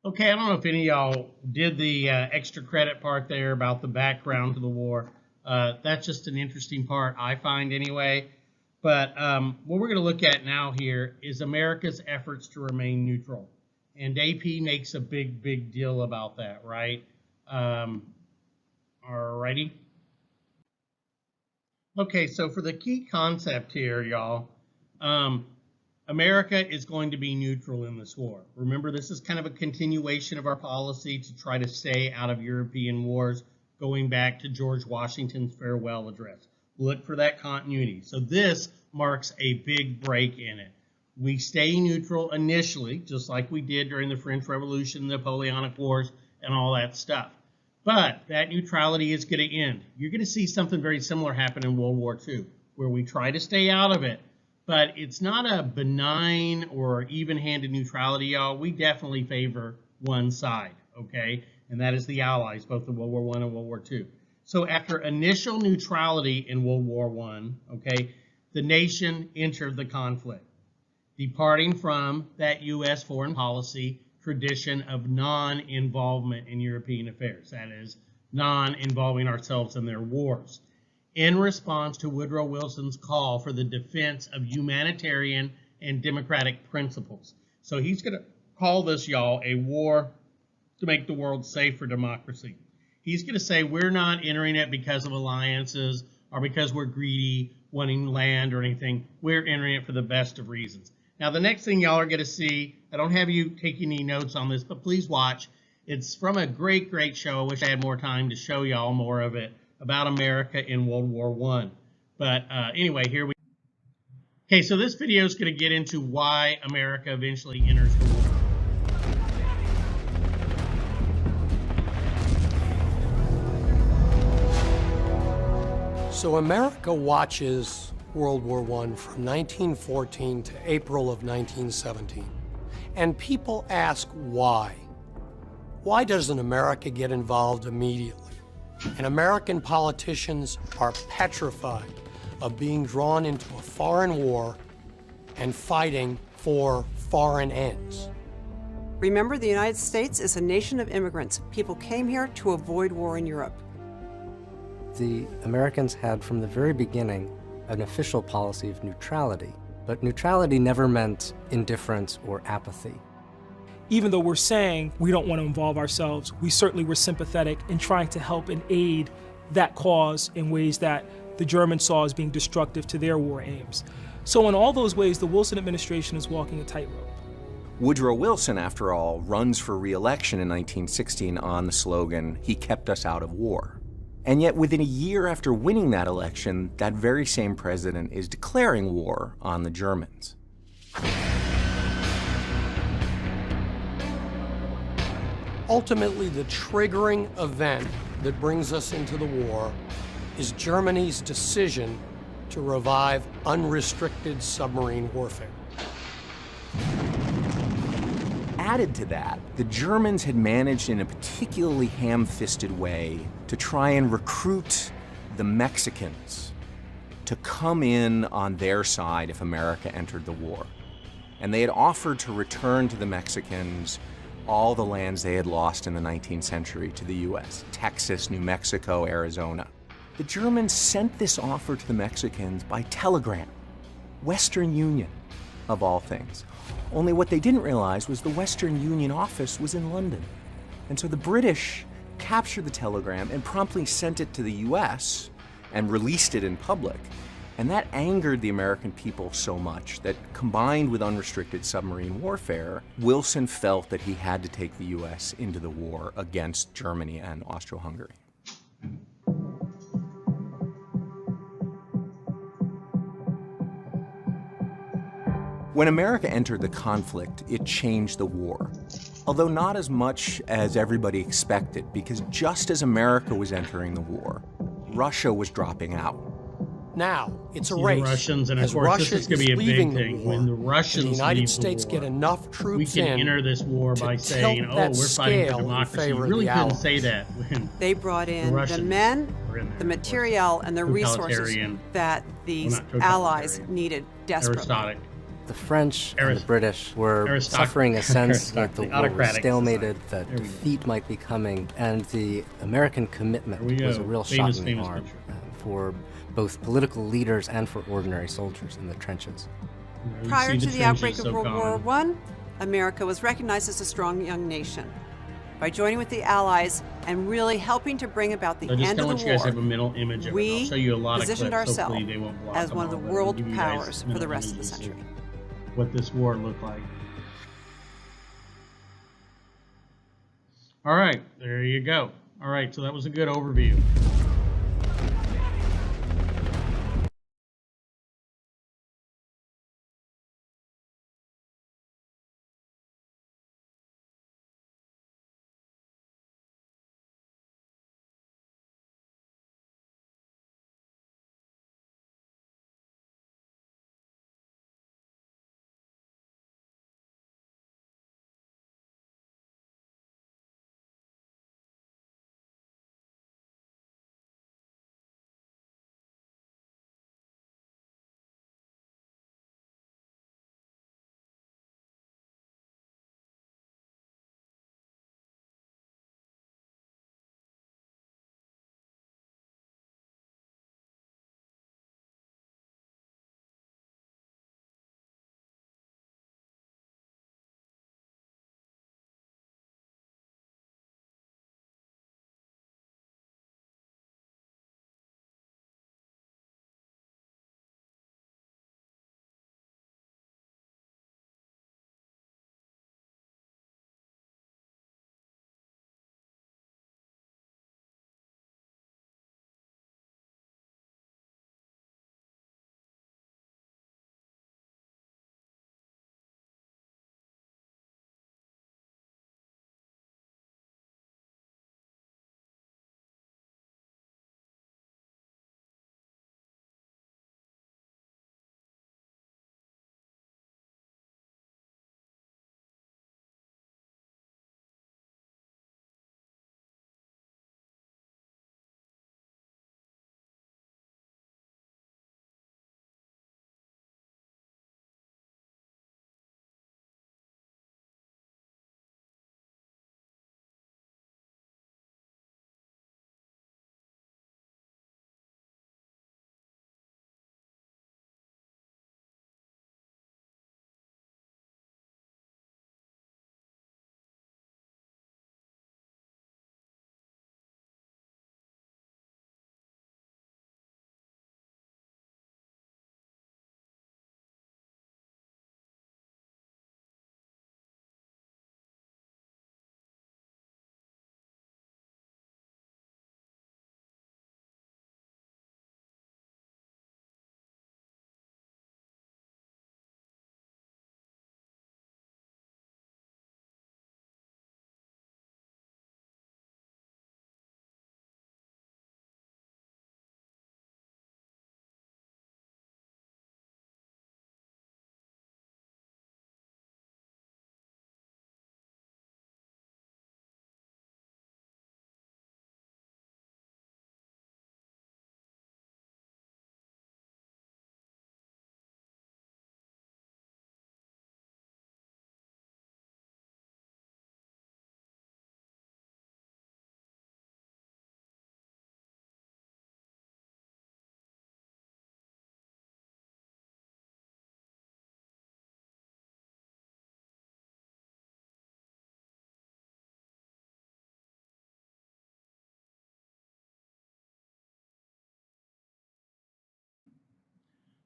Okay, I don't know if any of y'all did the extra credit part there about the background to the war. That's just an interesting part, I find anyway. But what we're going to look at now here is America's efforts to remain neutral. And AP makes a big deal about that, right? Alrighty. Okay, so for the key concept here, y'all, America is going to be neutral in this war. Remember, this is kind of a continuation of our policy to try to stay out of European wars, going back to George Washington's farewell address. Look for that continuity. So this marks a big break in it. We stay neutral initially, just like we did during the French Revolution, the Napoleonic Wars, and all that stuff. But that neutrality is going to end. You're going to see something very similar happen in World War II, where we try to stay out of it. But it's not a benign or even-handed neutrality, y'all. We definitely favor one side, okay? And that is the Allies, both in World War I and World War II. So after initial neutrality in World War I, okay, the nation entered the conflict, departing from that U.S. foreign policy tradition of non-involvement in European affairs, that is, non-involving ourselves in their wars, in response to Woodrow Wilson's call for the defense of humanitarian and democratic principles. So he's going to call this, y'all, a war to make the world safe for democracy. He's going to say we're not entering it because of alliances or because we're greedy, wanting land or anything. We're entering it for the best of reasons. Now, the next thing y'all are going to see, I don't have you taking any notes on this, but please watch. It's from a great show. I wish I had more time to show y'all more of it, about America in World War I. But anyway, here we go. Okay, so this video is going to get into why America eventually enters the war. So America watches World War I from 1914 to April of 1917. And people ask why. Why doesn't America get involved immediately? And American politicians are petrified of being drawn into a foreign war and fighting for foreign ends. Remember, the United States is a nation of immigrants. People came here to avoid war in Europe. The Americans had, from the very beginning, an official policy of neutrality. But neutrality never meant indifference or apathy. Even though we're saying we don't want to involve ourselves, we certainly were sympathetic in trying to help and aid that cause in ways that the Germans saw as being destructive to their war aims. So in all those ways, the Wilson administration is walking a tightrope. Woodrow Wilson, after all, runs for re-election in 1916 on the slogan, "He kept us out of war." And yet within a year after winning that election, that very same president is declaring war on the Germans. Ultimately, the triggering event that brings us into the war is Germany's decision to revive unrestricted submarine warfare. Added to that, the Germans had managed in a particularly ham-fisted way to try and recruit the Mexicans to come in on their side if America entered the war. And they had offered to return to the Mexicans all the lands they had lost in the 19th century to the US, Texas, New Mexico, Arizona. The Germans sent this offer to the Mexicans by telegram, Western Union, of all things. Only what they didn't realize was the Western Union office was in London. And so the British captured the telegram and promptly sent it to the US and released it in public. And that angered the American people so much that, combined with unrestricted submarine warfare, Wilson felt that he had to take the US into the war against Germany and Austro-Hungary. When America entered the conflict, it changed the war. Although not as much as everybody expected, because just as America was entering the war, Russia was dropping out. Now, it's a race. The Russians, and of as course, Russia this is going to be a leaving big the thing. war, When the and Russians the United leave States the war, get enough troops we can in enter this war by to saying, tilt oh, that we're fighting for scale in democracy. You favor of really the couldn't Allies. say that when They brought in the Russians men, were in there, the of material, and the resources Totalitarian. that these Well, not allies totalitarian. needed desperately. Aristotic. The French and the British were Aristoc- suffering a sense that the war was autocratic stalemated, society. that There we go. defeat might be coming, and the American commitment There we was go. a real Famous, shot in the famous arm picture. for both political leaders and for ordinary soldiers in the trenches. You Prior see to the trenches outbreak so of World common. War I, America was recognized as a strong young nation. By joining with the Allies and really helping to bring about the I just end kind of of the want you guys to have a war, mental image of it. I'll we show you a lot of positioned clips. ourselves Hopefully they won't block as them one of the all, but I'll world give you guys powers for mental the rest of the images century. What this war looked like. All right, there you go. All right, so that was a good overview.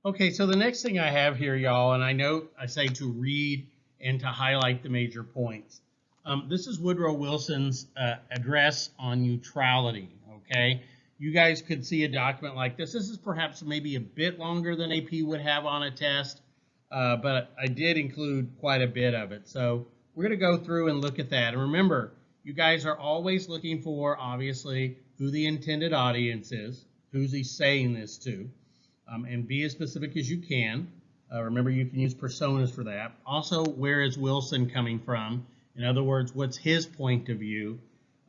Okay, so the next thing I have here, y'all, and I know I say to read and to highlight the major points. This is Woodrow Wilson's address on neutrality, okay? You guys could see a document like this. This is perhaps maybe a bit longer than AP would have on a test, but I did include quite a bit of it. So we're going to go through and look at that. And remember, you guys are always looking for, obviously, who the intended audience is, who's he saying this to. And be as specific as you can. Remember, you can use personas for that. Also, where is Wilson coming from? In other words, what's his point of view?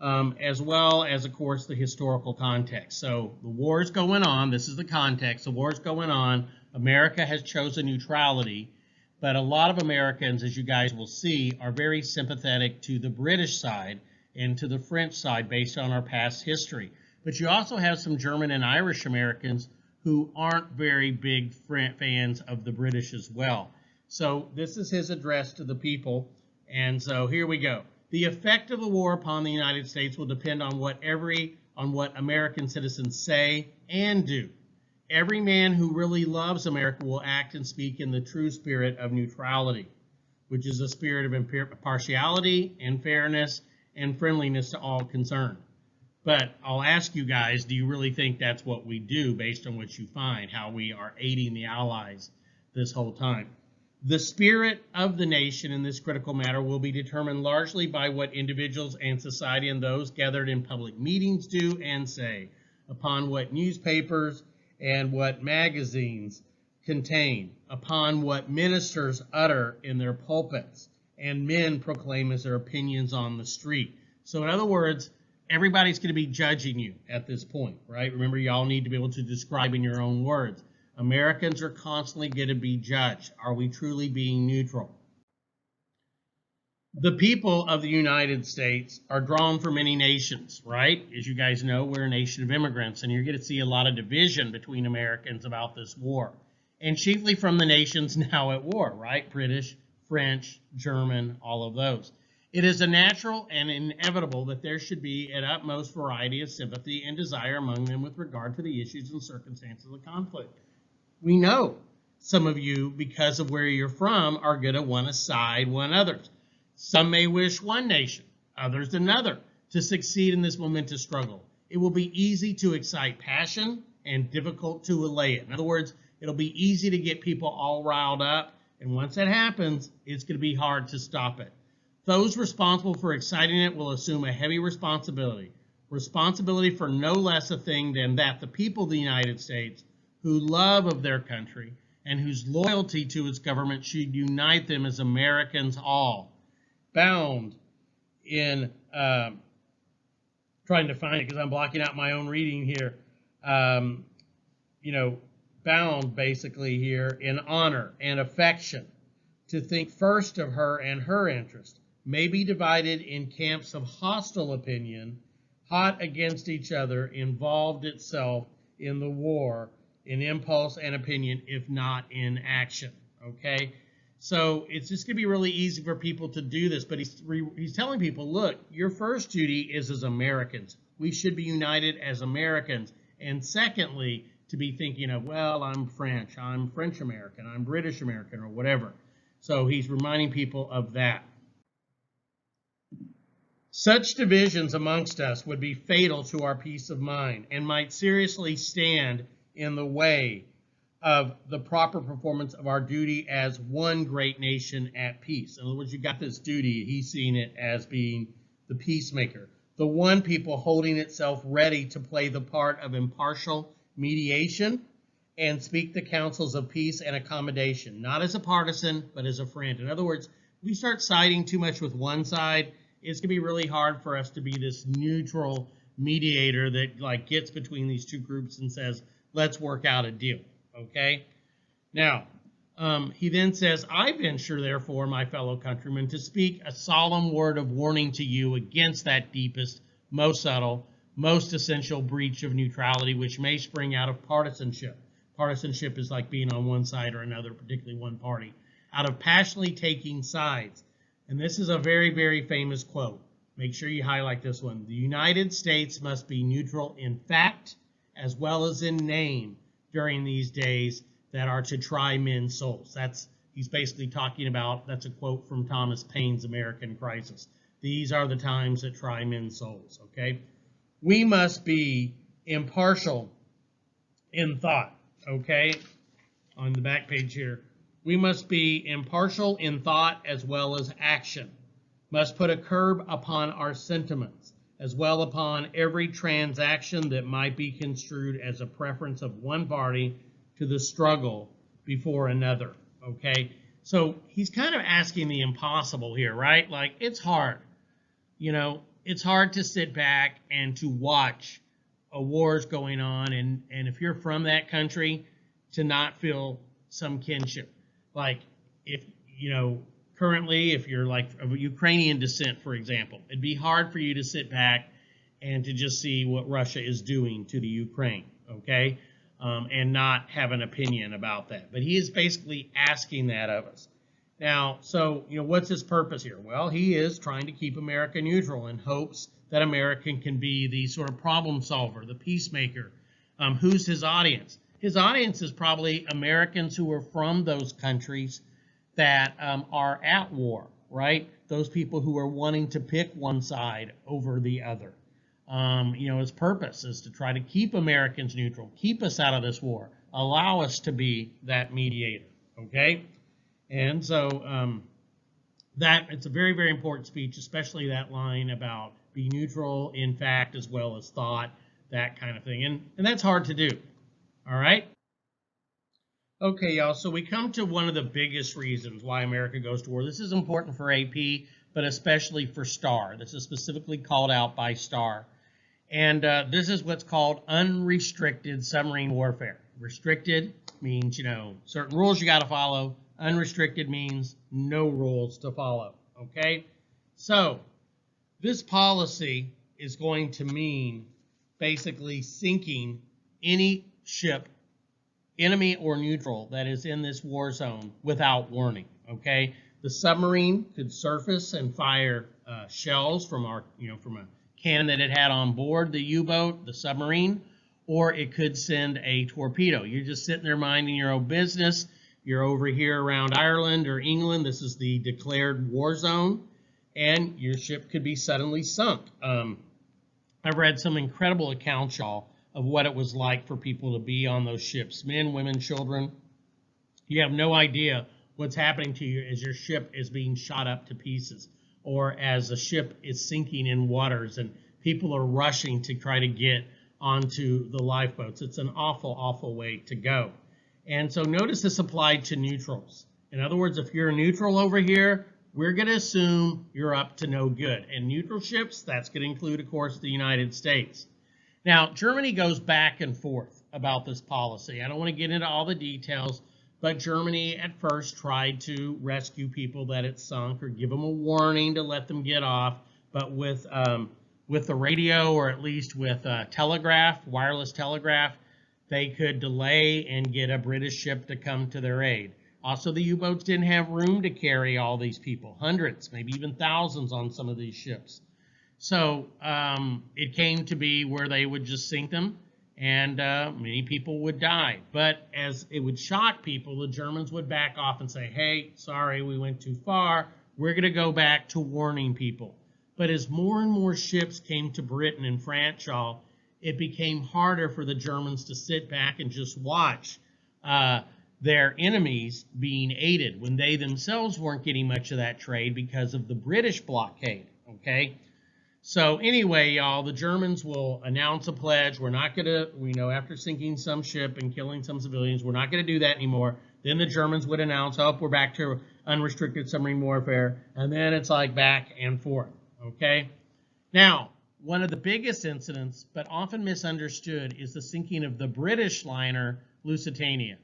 As well as, of course, the historical context. So the war is going on. This is the context. The war is going on. America has chosen neutrality. But a lot of Americans, as you guys will see, are very sympathetic to the British side and to the French side based on our past history. But you also have some German and Irish Americans who aren't very big fans of the British as well. So this is his address to the people, and so here we go. The effect of the war upon the United States will depend on what American citizens say and do. Every man who really loves America will act and speak in the true spirit of neutrality, which is a spirit of impartiality and fairness and friendliness to all concerned. But I'll ask you guys, do you really think that's what we do based on what you find, how we are aiding the Allies this whole time? The spirit of the nation in this critical matter will be determined largely by what individuals and society and those gathered in public meetings do and say, upon what newspapers and what magazines contain, upon what ministers utter in their pulpits and men proclaim as their opinions on the street. So in other words, everybody's going to be judging you at this point, right? Remember, y'all need to be able to describe in your own words. Americans are constantly going to be judged. Are we truly being neutral? The people of the United States are drawn from many nations, right? As you guys know, we're a nation of immigrants, and you're going to see a lot of division between Americans about this war, and chiefly from the nations now at war, right? British, French, German, all of those. It is a natural and inevitable that there should be an utmost variety of sympathy and desire among them with regard to the issues and circumstances of the conflict. We know some of you, because of where you're from, are going to want to side one others. Some may wish one nation, others another, to succeed in this momentous struggle. It will be easy to excite passion and difficult to allay it. In other words, it'll be easy to get people all riled up, and once that happens, it's going to be hard to stop it. Those responsible for exciting it will assume a heavy responsibility for no less a thing than that the people of the United States, who love of their country and whose loyalty to its government should unite them as Americans all, bound in, trying to find it because I'm blocking out my own reading here, bound basically here in honor and affection, to think first of her and her interest, may be divided in camps of hostile opinion, hot against each other, involved itself in the war, in impulse and opinion, if not in action, okay? So it's just going to be really easy for people to do this, but he's telling people, look, your first duty is as Americans. We should be united as Americans. And secondly, to be thinking of, well, I'm French American, I'm British American, or whatever. So he's reminding people of that. Such divisions amongst us would be fatal to our peace of mind and might seriously stand in the way of the proper performance of our duty as one great nation at peace. In other words, you got this duty, he's seeing it as being the peacemaker, the one people holding itself ready to play the part of impartial mediation and speak the counsels of peace and accommodation, not as a partisan, but as a friend. In other words, we start siding too much with one side, it's going to be really hard for us to be this neutral mediator that gets between these two groups and says, let's work out a deal, okay? Now, he then says, I venture, therefore, my fellow countrymen, to speak a solemn word of warning to you against that deepest, most subtle, most essential breach of neutrality which may spring out of partisanship. Partisanship is like being on one side or another, particularly one party, out of passionately taking sides. And this is a very, very famous quote. Make sure you highlight this one. The United States must be neutral in fact as well as in name during these days that are to try men's souls. He's basically talking about, that's a quote from Thomas Paine's American Crisis. These are the times that try men's souls, okay? We must be impartial in thought, okay? On the back page here. We must be impartial in thought as well as action, must put a curb upon our sentiments, as well upon every transaction that might be construed as a preference of one party to the struggle before another, okay? So he's kind of asking the impossible here, right? Like, it's hard. It's hard to sit back and to watch a war's going on, and if you're from that country, to not feel some kinship. Like, if, currently, if you're like of Ukrainian descent, for example, it'd be hard for you to sit back and to just see what Russia is doing to the Ukraine, okay? And not have an opinion about that. But he is basically asking that of us. Now, so, what's his purpose here? Well, he is trying to keep America neutral in hopes that America can be the sort of problem solver, the peacemaker. Who's his audience? His audience is probably Americans who are from those countries that are at war, right? Those people who are wanting to pick one side over the other. His purpose is to try to keep Americans neutral, keep us out of this war, allow us to be that mediator, okay? And so it's a very, very important speech, especially that line about be neutral in fact as well as thought, that kind of thing. And that's hard to do, all right? Okay, y'all, so we come to one of the biggest reasons why America goes to war. This is important for AP, but especially for STAR. This is specifically called out by STAR. And this is what's called unrestricted submarine warfare. Restricted means, certain rules you got to follow. Unrestricted means no rules to follow, okay? So this policy is going to mean basically sinking any ship, enemy or neutral, that is in this war zone without warning, okay? The submarine could surface and fire shells from from a cannon that it had on board the U-boat, the submarine, or it could send a torpedo. You're just sitting there minding your own business. You're over here around Ireland or England. This is the declared war zone, and your ship could be suddenly sunk. I've read some incredible accounts, y'all, of what it was like for people to be on those ships, men, women, children. You have no idea what's happening to you as your ship is being shot up to pieces, or as the ship is sinking in waters and people are rushing to try to get onto the lifeboats. It's an awful, awful way to go. And so notice this applied to neutrals. In other words, if you're a neutral over here, we're going to assume you're up to no good. And neutral ships, that's going to include, of course, the United States. Now, Germany goes back and forth about this policy. I don't want to get into all the details, but Germany at first tried to rescue people that it sunk or give them a warning to let them get off. But with the radio, or at least with telegraph, wireless telegraph, they could delay and get a British ship to come to their aid. Also, the U-boats didn't have room to carry all these people, hundreds, maybe even thousands on some of these ships. So it came to be where they would just sink them, and many people would die. But as it would shock people, the Germans would back off and say, hey, sorry, we went too far. We're going to go back to warning people. But as more and more ships came to Britain and France, y'all, it became harder for the Germans to sit back and just watch their enemies being aided when they themselves weren't getting much of that trade because of the British blockade, okay? So anyway, y'all, the Germans will announce a pledge. We're not going to, after sinking some ship and killing some civilians, we're not going to do that anymore. Then the Germans would announce, oh, we're back to unrestricted submarine warfare. And then it's like back and forth, okay? Now, one of the biggest incidents, but often misunderstood, is the sinking of the British liner Lusitania.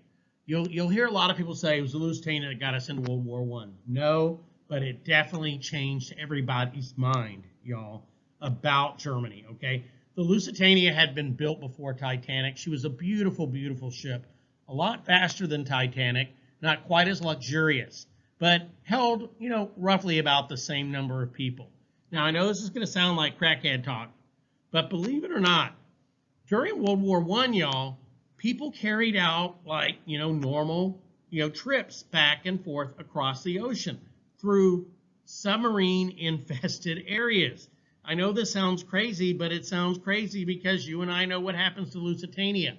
You'll hear a lot of people say it was the Lusitania that got us into World War I. No, but it definitely changed everybody's mind, y'all, about Germany, okay? The Lusitania had been built before Titanic. She was a beautiful, beautiful ship, a lot faster than Titanic, not quite as luxurious, but held, roughly about the same number of people. Now, I know this is going to sound like crackhead talk, but believe it or not, during World War I, y'all, people carried out normal, trips back and forth across the ocean through submarine-infested areas. I know this sounds crazy, but it sounds crazy because you and I know what happens to Lusitania.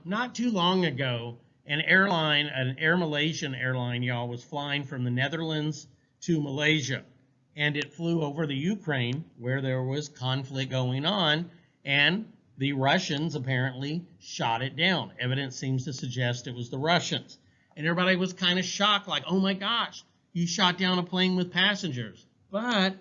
Not too long ago, an Air Malaysian airline, y'all, was flying from the Netherlands to Malaysia. And it flew over the Ukraine, where there was conflict going on, and the Russians apparently shot it down. Evidence seems to suggest it was the Russians. And everybody was kind of shocked, like, oh my gosh, you shot down a plane with passengers. But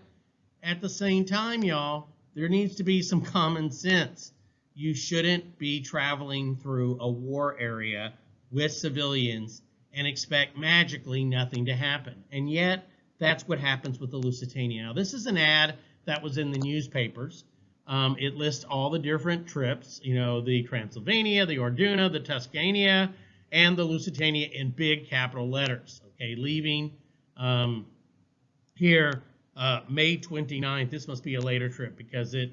at the same time, y'all, there needs to be some common sense. You shouldn't be traveling through a war area with civilians and expect magically nothing to happen. And yet, that's what happens with the Lusitania. Now, this is an ad that was in the newspapers. It lists all the different trips, you know, the Transylvania, the Orduna, the Tuscania, and the Lusitania in big capital letters, okay, leaving here May 29th. This must be a later trip because it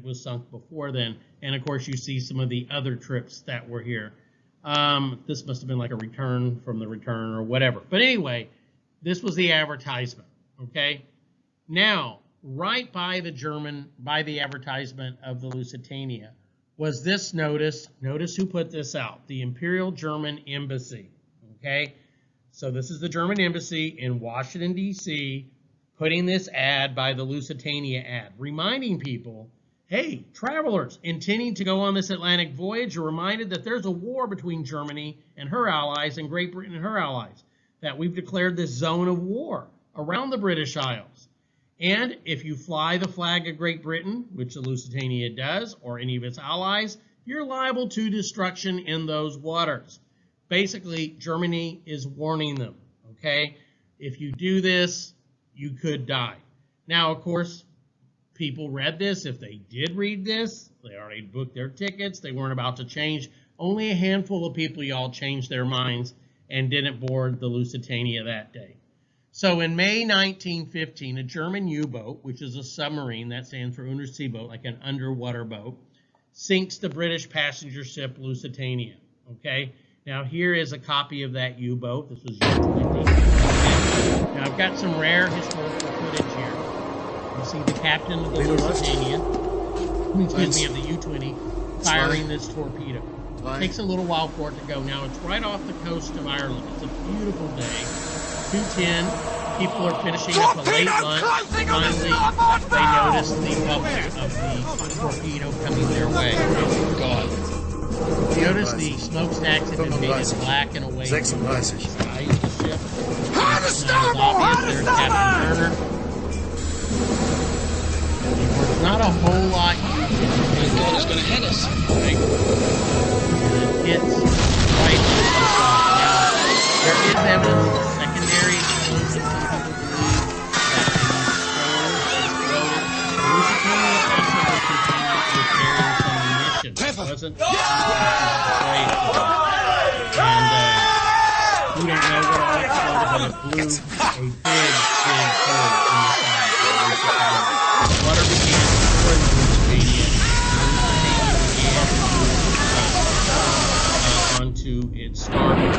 was sunk before then. And, of course, you see some of the other trips that were here. This must have been like a return from the return or whatever. But anyway, this was the advertisement, okay? Now, right by the advertisement of the Lusitania was this notice. Notice who put this out, the Imperial German Embassy, okay? So this is the German Embassy in Washington, D.C., putting this ad by the Lusitania ad, reminding people, hey, travelers intending to go on this Atlantic voyage are reminded that there's a war between Germany and her allies and Great Britain and her allies, that we've declared this zone of war around the British Isles. And if you fly the flag of Great Britain, which the Lusitania does, or any of its allies, you're liable to destruction in those waters. Basically, Germany is warning them, okay? If you do this, you could die. Now, of course, people read this. If they did read this, they already booked their tickets. They weren't about to change. Only a handful of people, y'all, changed their minds and didn't board the Lusitania that day. So in May 1915, a German U-boat, which is a submarine, that stands for Unterseeboot, like an underwater boat, sinks the British passenger ship Lusitania, okay? Now here is a copy of that U-boat. This was U-20. Now I've got some rare historical footage here. You see the captain of the Lusitania, excuse me, of the U-20, firing this torpedo. It takes a little while for it to go. Now, it's right off the coast of Ireland. It's a beautiful day. 2:10. People are finishing up a late lunch. Finally, they notice the bubbles of the torpedo coming their way. You notice the smokestacks have been painted black and away from the size of the ship. It's not as obvious. There's Captain Turner. There's not a whole lot you can do. My God, it's going to hit us. It's right on the top. Now, there is evidence of secondary explosions. Some people believe that the Lusitania possibly continued with carrying some munitions. It wasn't afraid of it. And we don't know what all exploded, but it blew a big hole in the side of the Lusitania. Water began to destroy the Lusitania. Onto its starboard. Now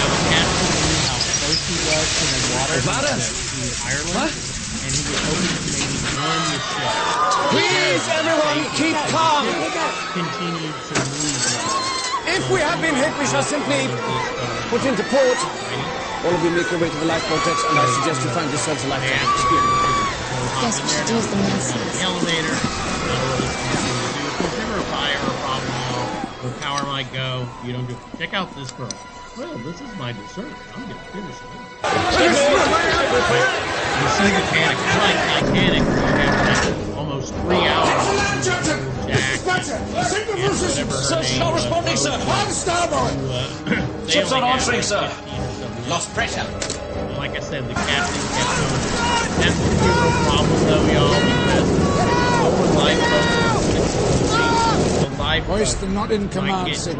the captain knew how close he was to the water to Ireland, and he was hoping to maybe warn the ship. Please, everyone, keep calm. Continued to move. If we have been hit, we shall simply put into port. All of you make your way to the lifeboat decks, and I suggest you find yourselves a lifeboat. Yes, we should use the the elevator. If there's ever a fire or a problem, the power might go. You don't do it. Check out this girl. Well, this is my dessert. I'm going to finish it. You see the panic. It's like Titanic, where you have like almost 3 hours to Jack and whatever her name responding, sir. On starboard. Ship's not answering, sir. Lost pressure. Like I said, the captain kept going. That's the real problem, though, y'all, because over lifeboats, Hoist them not in command, sir.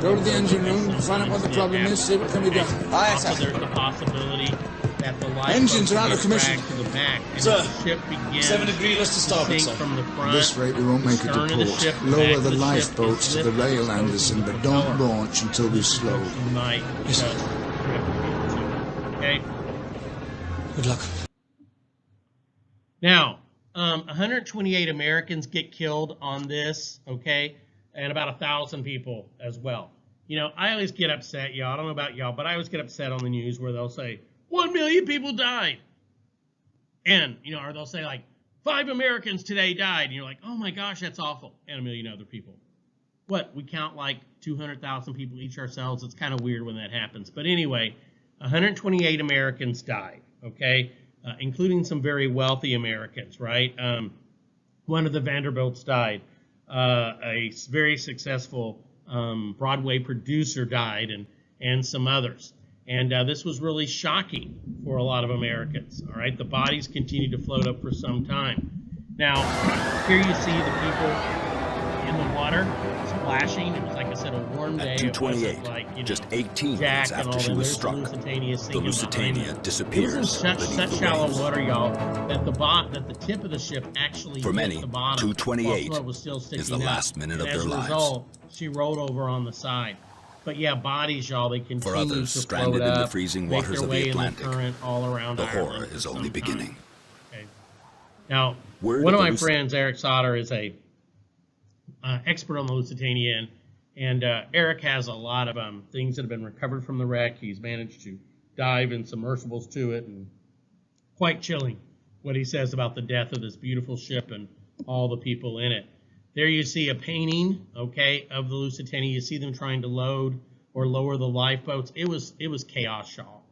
Go to the engine room, find out what the problem is, see what can be done. Also, there's the possibility that the lifeboats Engines are out of commission. to the back, and Sir, the ship begins 7 degrees to starboard, sink sir. from the front. At this rate, we won't make it to Stern of the port. ship, Lower back of the ship lifeboats is to the lifted, rail, so Anderson, but the don't power launch until we slow. You might just drift into it. Okay? Good luck. Now, 128 Americans get killed on this, okay, and about 1,000 people as well. You know, I always get upset, y'all. I don't know about y'all, but I always get upset on the news where they'll say, 1 million people died. And, you know, or they'll say, like, 5 Americans today died. And you're like, oh, my gosh, that's awful. And 1 million other people. What, we count like 200,000 people each ourselves? It's kind of weird when that happens. But anyway, 128 Americans died, okay? Including some very wealthy Americans, right? One of the Vanderbilts died. a very successful Broadway producer died, and some others. And this was really shocking for a lot of Americans. All right, the bodies continued to float up for some time. Now, here you see the people in the water splashing. It was, like I said, a warm day. At 2:28, like, just 18 Jack minutes and after all she them. was There's struck, the Lusitania disappears It was in such beneath the shallow waves. water, y'all, that the tip of the ship actually For hit many, the bottom. 2:28 while Float was still is sticking the up. last minute And of their lives. As a result, she rolled over on the side. But yeah, bodies, y'all, they continue For others to stranded float in the up, freezing make waters their of way the in Atlantic. current all around The Ireland horror for is some only time. beginning. Okay. Now, Word one of of the my friends, Eric Sauter, is a expert on the Lusitania, and Eric has a lot of things that have been recovered from the wreck. He's managed to dive in submersibles to it, and quite chilling what he says about the death of this beautiful ship and all the people in it. There you see a painting, okay, of the Lusitania. You see them trying to load or lower the lifeboats. It was chaos, y'all.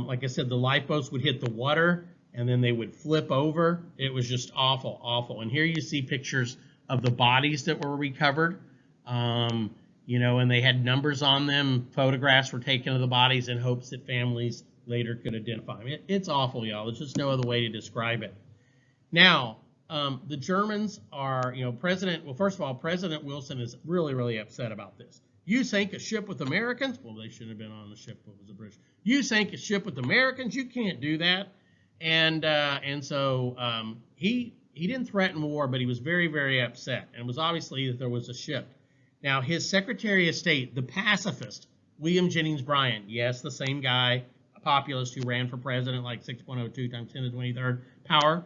Like I said, the lifeboats would hit the water, and then they would flip over. It was just awful, awful. And here you see pictures of the bodies that were recovered, you know, and they had numbers on them. Photographs were taken of the bodies in hopes that families later could identify them. It's awful, y'all. There's just no other way to describe it. Now, the Germans are, you know, first of all, President Wilson is really, really upset about this. You sank a ship with Americans? Well, they shouldn't have been on the ship. It was the British. You sank a ship with Americans? You can't do that. And so he didn't threaten war, but he was very, very upset. And it was obviously that there was a ship. Now, his Secretary of State, the pacifist, William Jennings Bryan, yes, the same guy, a populist who ran for president like 6.02 times 10 to the 23rd power,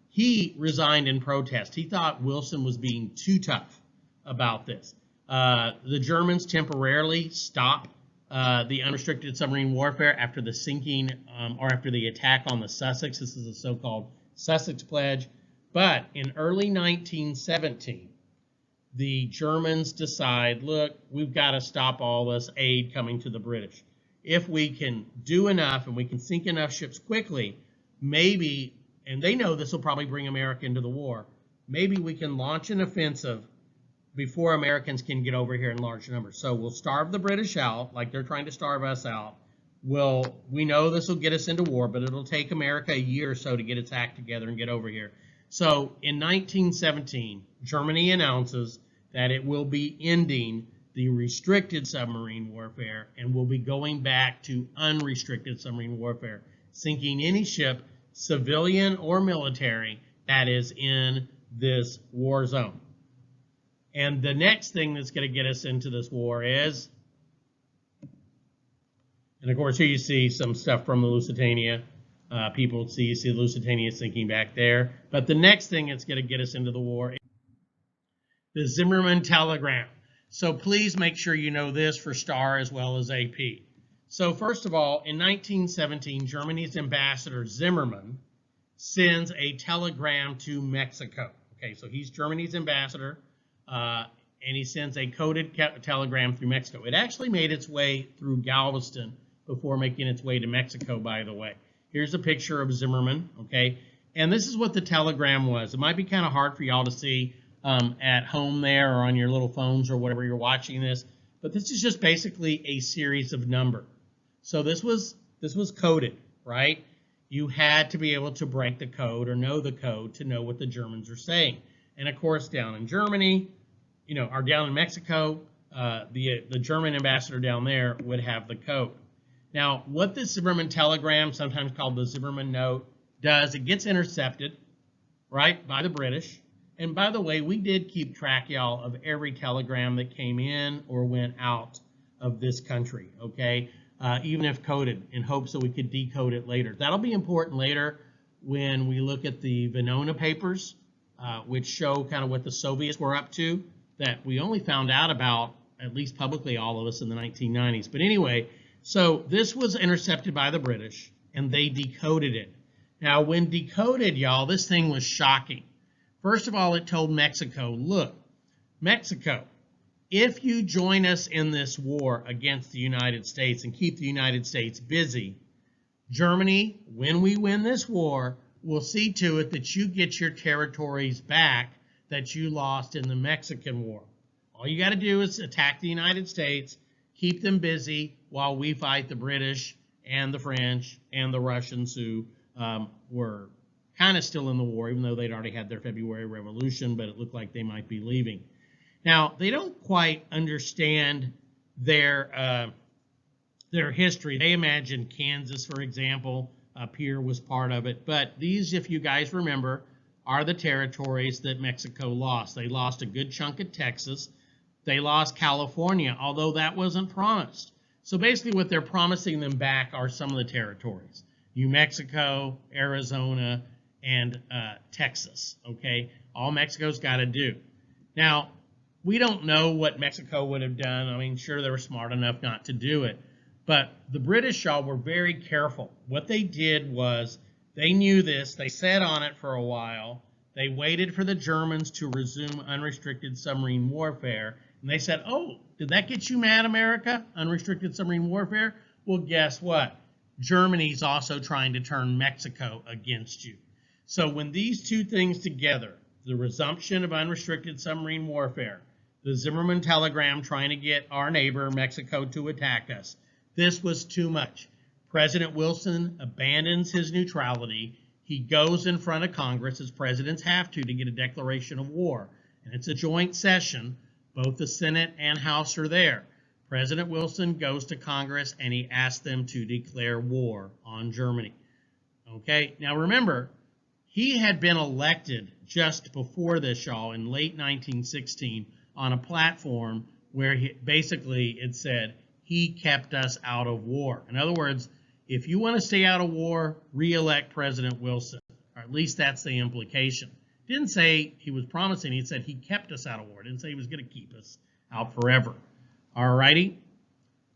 he resigned in protest. He thought Wilson was being too tough about this. The Germans temporarily stopped the unrestricted submarine warfare after the sinking or after the attack on the Sussex. This is the so-called Sussex Pledge. But in early 1917, the Germans decide, look, we've got to stop all this aid coming to the British. If we can do enough and we can sink enough ships quickly, maybe, and they know this will probably bring America into the war, maybe we can launch an offensive before Americans can get over here in large numbers. So we'll starve the British out like they're trying to starve us out. We know this will get us into war, but it'll take America a year or so to get its act together and get over here. So in 1917, Germany announces that it will be ending the restricted submarine warfare and will be going back to unrestricted submarine warfare, sinking any ship, civilian or military, that is in this war zone. And the next thing that's going to get us into this war is, and of course here you see some stuff from the Lusitania. You see the Lusitania sinking back there. But the next thing that's going to get us into the war is the Zimmermann telegram. So please make sure you know this for STAR as well as AP. So first of all, in 1917, Germany's ambassador Zimmermann sends a telegram to Mexico. Okay, so he's Germany's ambassador, and he sends a coded telegram through Mexico. It actually made its way through Galveston before making its way to Mexico, by the way. Here's a picture of Zimmermann, okay? And this is what the telegram was. It might be kind of hard for y'all to see at home there or on your little phones or whatever you're watching this, but this is just basically a series of numbers. So this was coded, right? You had to be able to break the code or know the code to know what the Germans are saying. And of course, down in Germany, you know, or down in Mexico, the German ambassador down there would have the code. Now, what this Zimmermann telegram, sometimes called the Zimmermann note, does, it gets intercepted, right, by the British. And by the way, we did keep track, y'all, of every telegram that came in or went out of this country, okay, even if coded, in hopes that we could decode it later. That'll be important later when we look at the Venona papers, which show kind of what the Soviets were up to, that we only found out about, at least publicly, all of us in the 1990s. But anyway, so this was intercepted by the British, and they decoded it. Now, when decoded, y'all, this thing was shocking. First of all, it told Mexico, look, Mexico, if you join us in this war against the United States and keep the United States busy, Germany, when we win this war, will see to it that you get your territories back that you lost in the Mexican War. All you got to do is attack the United States, keep them busy while we fight the British and the French and the Russians who were kind of still in the war, even though they'd already had their February Revolution, but it looked like they might be leaving. Now, they don't quite understand their history. They imagine Kansas, for example, up here was part of it. But these, if you guys remember, are the territories that Mexico lost. They lost a good chunk of Texas. They lost California, although that wasn't promised. So basically what they're promising them back are some of the territories. New Mexico, Arizona, and Texas, okay? All Mexico's got to do. Now, we don't know what Mexico would have done. I mean, sure, they were smart enough not to do it. But the British, y'all, were very careful. What they did was they knew this. They sat on it for a while. They waited for the Germans to resume unrestricted submarine warfare. And they said, oh, did that get you mad, America? Unrestricted submarine warfare? Well, guess what? Germany's also trying to turn Mexico against you. So when these two things together, the resumption of unrestricted submarine warfare, the Zimmerman telegram trying to get our neighbor Mexico to attack us, this was too much. President Wilson abandons his neutrality. He goes in front of Congress, as presidents have to get a declaration of war. And it's a joint session. Both the Senate and House are there. President Wilson goes to Congress and he asks them to declare war on Germany. Okay, now remember, he had been elected just before this, y'all, in late 1916 on a platform where basically it said, he kept us out of war. In other words, if you want to stay out of war, re-elect President Wilson, or at least that's the implication. Didn't say he was promising, he said he kept us out of war. Didn't say he was going to keep us out forever. All righty?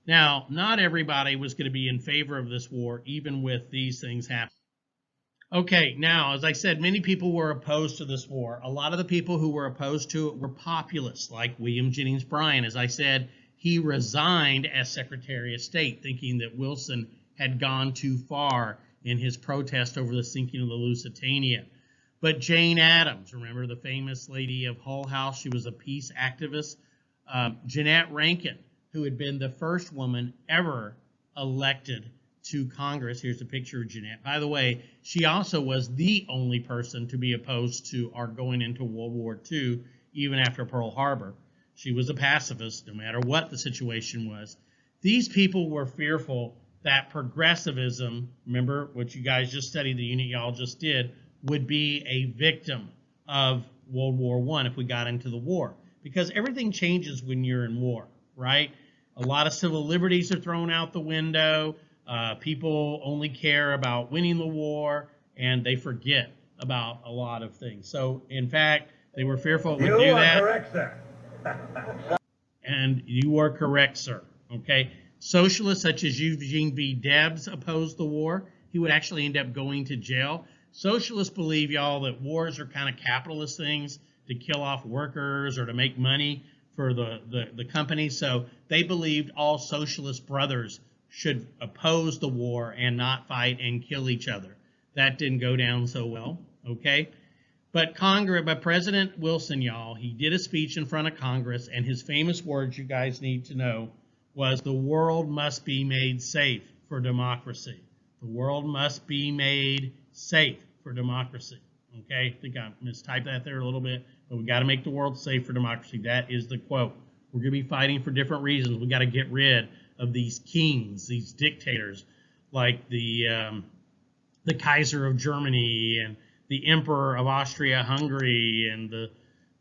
Now, not everybody was going to be in favor of this war, even with these things happening. Okay, now, as I said, many people were opposed to this war. A lot of the people who were opposed to it were populists, like William Jennings Bryan. As I said, he resigned as Secretary of State, thinking that Wilson had gone too far in his protest over the sinking of the Lusitania. But Jane Addams, remember the famous lady of Hull House? She was a peace activist. Jeanette Rankin, who had been the first woman ever elected to Congress. Here's a picture of Jeanette. By the way, she also was the only person to be opposed to our going into World War II, even after Pearl Harbor. She was a pacifist, no matter what the situation was. These people were fearful that progressivism, remember what you guys just studied, the unit y'all just did, would be a victim of World War I if we got into the war. Because everything changes when you're in war, right? A lot of civil liberties are thrown out the window. People only care about winning the war, and they forget about a lot of things. So, in fact, they were fearful it would do that. You are correct, sir. And you are correct, sir. Okay? Socialists such as Eugene V. Debs opposed the war. He would actually end up going to jail. Socialists believe, y'all, that wars are kind of capitalist things to kill off workers or to make money for the company. So they believed all socialist brothers should oppose the war and not fight and kill each other. That didn't go down so well, okay? But President Wilson, y'all, he did a speech in front of Congress, and his famous words you guys need to know was, the world must be made safe for democracy. The world must be made safe for democracy. Okay, I think I mistyped that there a little bit, but we got to make the world safe for democracy. That is the quote. We're going to be fighting for different reasons. We got to get rid of these kings, these dictators, like the Kaiser of Germany and the Emperor of Austria-Hungary and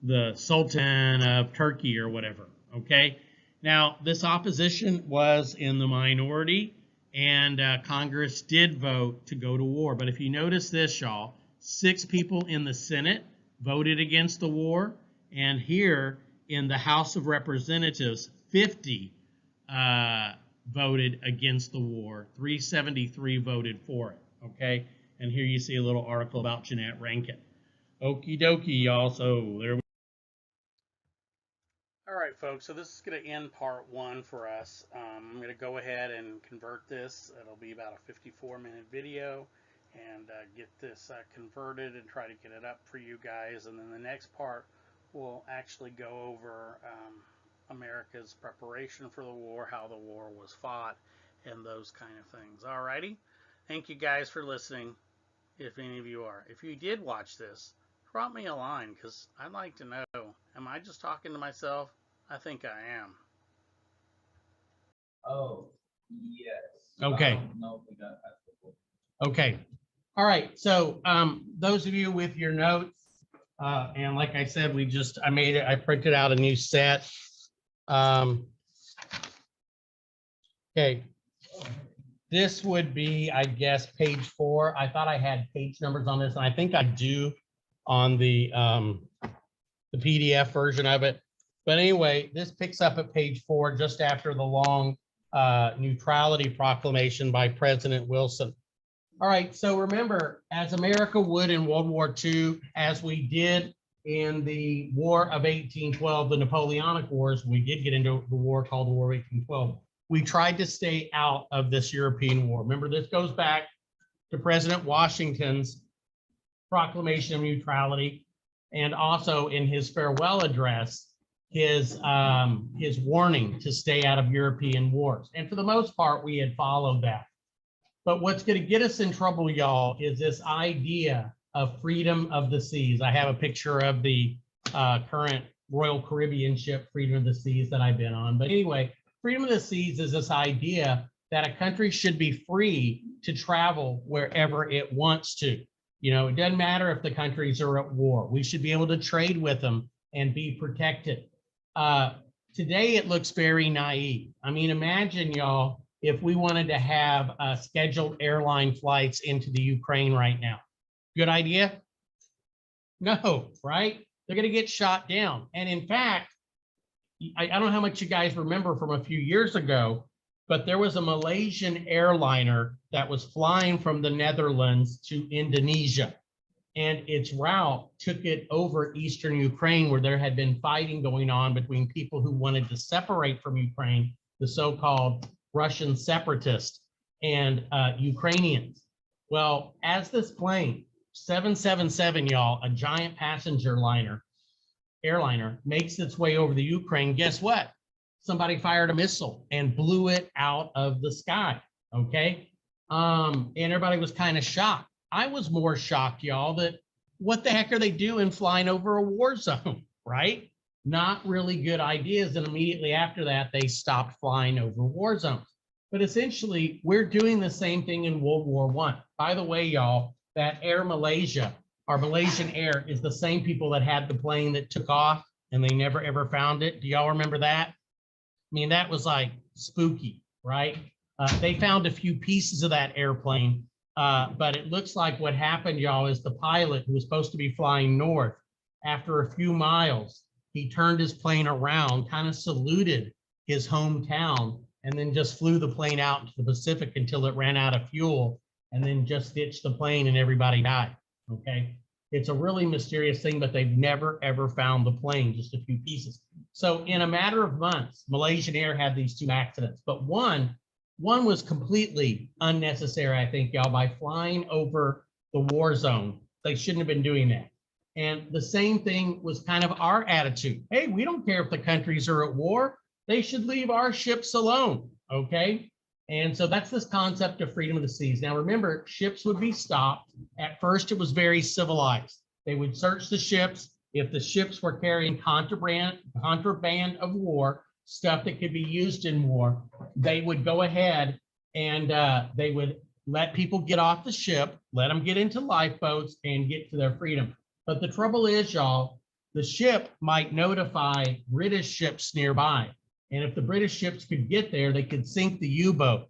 the Sultan of Turkey or whatever. Okay, now this opposition was in the minority, and Congress did vote to go to war. But if you notice this, y'all, 6 people in the Senate voted against the war, and here in the House of Representatives, 50 voted against the war. 373 voted for it, okay? And here you see a little article about Jeanette Rankin. Okie dokie, y'all, so there we All right, folks, so this is going to end part 1 for us. I'm going to go ahead and convert this. It'll be about a 54-minute video, and get this converted and try to get it up for you guys. And then the next part we'll actually go over America's preparation for the war, how the war was fought, and those kind of things. Alrighty? Thank you guys for listening, if any of you are. If you did watch this, drop me a line, because I'd like to know, am I just talking to myself? I think I am. Oh, yes. Okay. I don't know if we got that before. Okay. All right. So those of you with your notes, and like I said, I printed out a new set. Okay. This would be, I guess, page 4. I thought I had page numbers on this, and I think I do on the PDF version of it. But anyway, this picks up at page 4, just after the long neutrality proclamation by President Wilson. All right, so remember, as America would in World War II, as we did in the War of 1812, the Napoleonic Wars, we did get into the war called the War of 1812. We tried to stay out of this European war. Remember, this goes back to President Washington's proclamation of neutrality, and also in his farewell address, his warning to stay out of European wars. And for the most part, we had followed that. But what's going to get us in trouble, y'all, is this idea of freedom of the seas. I have a picture of the current Royal Caribbean ship, Freedom of the Seas, that I've been on. But anyway, freedom of the seas is this idea that a country should be free to travel wherever it wants to. You know, it doesn't matter if the countries are at war. We should be able to trade with them and be protected. Today, it looks very naive. I mean, imagine, y'all, if we wanted to have scheduled airline flights into the Ukraine right now. Good idea? No, right? They're going to get shot down. And in fact, I don't know how much you guys remember from a few years ago, but there was a Malaysian airliner that was flying from the Netherlands to Indonesia. And its route took it over eastern Ukraine, where there had been fighting going on between people who wanted to separate from Ukraine, the so-called Russian separatists, and Ukrainians. Well, as this plane, 777, y'all, a giant passenger airliner, makes its way over the Ukraine, guess what? Somebody fired a missile and blew it out of the sky, okay? And everybody was kind of shocked. I was more shocked, y'all, that what the heck are they doing flying over a war zone, right? Not really good ideas. And immediately after that, they stopped flying over war zones. But essentially, we're doing the same thing in World War I. By the way, y'all, that Air Malaysia, our Malaysian Air, is the same people that had the plane that took off and they never ever found it. Do y'all remember that? I mean, that was like spooky, right? They found a few pieces of that airplane, but it looks like what happened, y'all, is the pilot who was supposed to be flying north, after a few miles, he turned his plane around, kind of saluted his hometown, and then just flew the plane out into the Pacific until it ran out of fuel, and then just ditched the plane and everybody died, okay? It's a really mysterious thing, but they've never, ever found the plane, just a few pieces. So in a matter of months, Malaysian Air had these 2 accidents, but one was completely unnecessary, I think, y'all, by flying over the war zone. They shouldn't have been doing that. And the same thing was kind of our attitude. Hey, we don't care if the countries are at war. They should leave our ships alone, okay? And so that's this concept of freedom of the seas. Now, remember, ships would be stopped. At first, it was very civilized. They would search the ships. If the ships were carrying contraband of war, stuff that could be used in war, they would go ahead and they would let people get off the ship, let them get into lifeboats and get to their freedom. But the trouble is, y'all, the ship might notify British ships nearby. And if the British ships could get there, they could sink the U-boat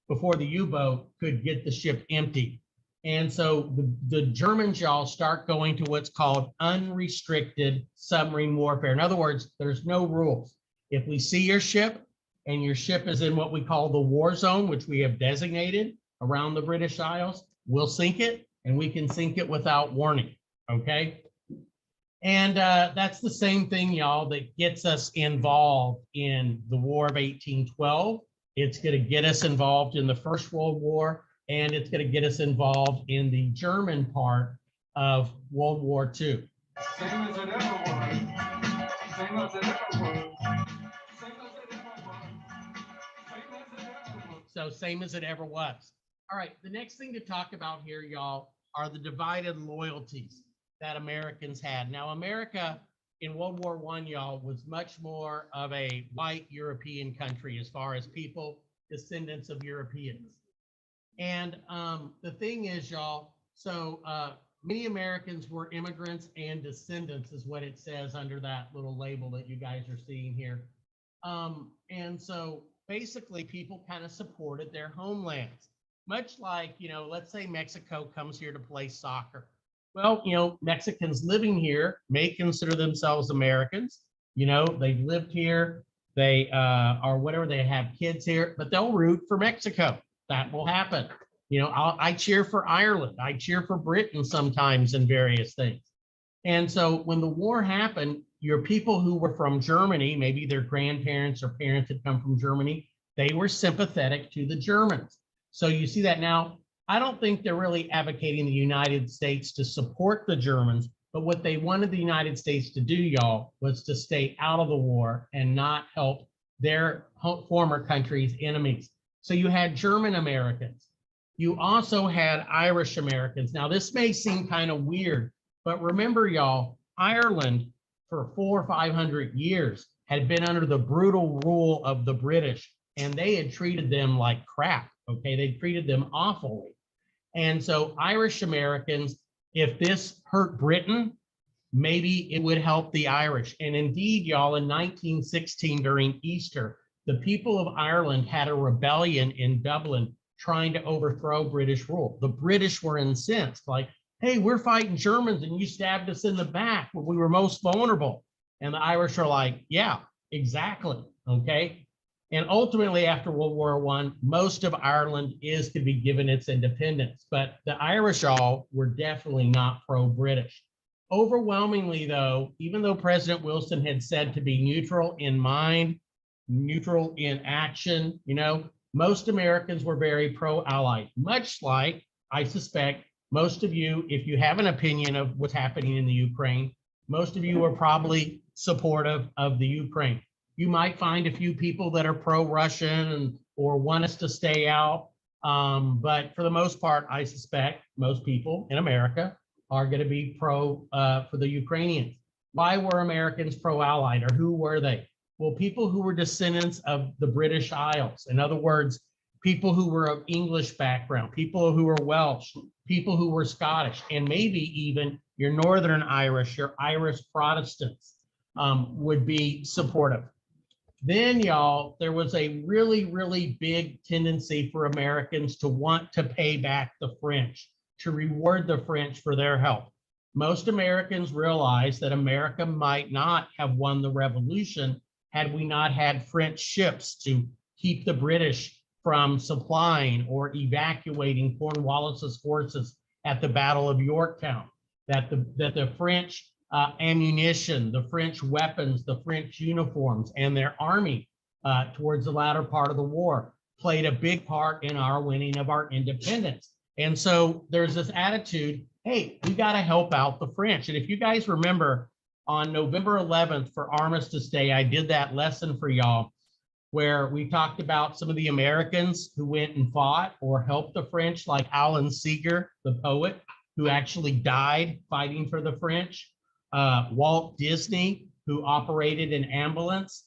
before the U-boat could get the ship empty. And so the Germans, y'all, start going to what's called unrestricted submarine warfare. In other words, there's no rules. If we see your ship and your ship is in what we call the war zone, which we have designated around the British Isles, we'll sink it, and we can sink it without warning, okay? And that's the same thing, y'all, that gets us involved in the War of 1812. It's going to get us involved in the First World War, and it's going to get us involved in the German part of World War II. Same as it ever was. So same as it ever was. All right, the next thing to talk about here, y'all, are the divided loyalties that Americans had. Now, America in World War I, y'all, was much more of a white European country as far as people, descendants of Europeans. And the thing is, y'all, so many Americans were immigrants and descendants is what it says under that little label that you guys are seeing here. And so basically people kind of supported their homelands, much like, let's say Mexico comes here to play soccer. Well, Mexicans living here may consider themselves Americans. They've lived here, they are whatever, they have kids here, but they'll root for Mexico. That will happen. I cheer for Ireland. I cheer for Britain sometimes in various things. And so when the war happened, your people who were from Germany, maybe their grandparents or parents had come from Germany, they were sympathetic to the Germans. So you see that now. I don't think they're really advocating the United States to support the Germans, but what they wanted the United States to do, y'all, was to stay out of the war and not help their former country's enemies. So you had German Americans. You also had Irish Americans. Now, this may seem kind of weird, but remember, y'all, Ireland for 400 or 500 years had been under the brutal rule of the British, and they had treated them like crap, okay? They treated them awfully. And so Irish Americans, if this hurt Britain, maybe it would help the Irish. And indeed, y'all, in 1916 during Easter, the people of Ireland had a rebellion in Dublin trying to overthrow British rule. The British were incensed, like, hey, we're fighting Germans and you stabbed us in the back when we were most vulnerable. And the Irish are like, yeah, exactly, okay? And ultimately, after World War I, most of Ireland is to be given its independence, but the Irish all were definitely not pro-British. Overwhelmingly, though, even though President Wilson had said to be neutral in mind, neutral in action, most Americans were very pro-Allied, much like, I suspect, most of you, if you have an opinion of what's happening in the Ukraine, most of you are probably supportive of the Ukraine. You might find a few people that are pro-Russian or want us to stay out. But for the most part, I suspect most people in America are going to be pro for the Ukrainians. Why were Americans pro-Allied, or who were they? Well, people who were descendants of the British Isles. In other words, people who were of English background, people who were Welsh, people who were Scottish, and maybe even your Northern Irish, your Irish Protestants would be supportive. Then, y'all, there was a really, really big tendency for Americans to want to pay back the French, to reward the French for their help. Most Americans realized that America might not have won the revolution had we not had French ships to keep the British from supplying or evacuating Cornwallis's forces at the Battle of Yorktown, that the French ammunition, the French weapons, the French uniforms, and their army towards the latter part of the war played a big part in our winning of our independence. And so there's this attitude, hey, we got to help out the French. And if you guys remember, on November 11th for Armistice Day, I did that lesson for y'all where we talked about some of the Americans who went and fought or helped the French, like Alan Seeger, the poet, who actually died fighting for the French. Walt Disney, who operated an ambulance,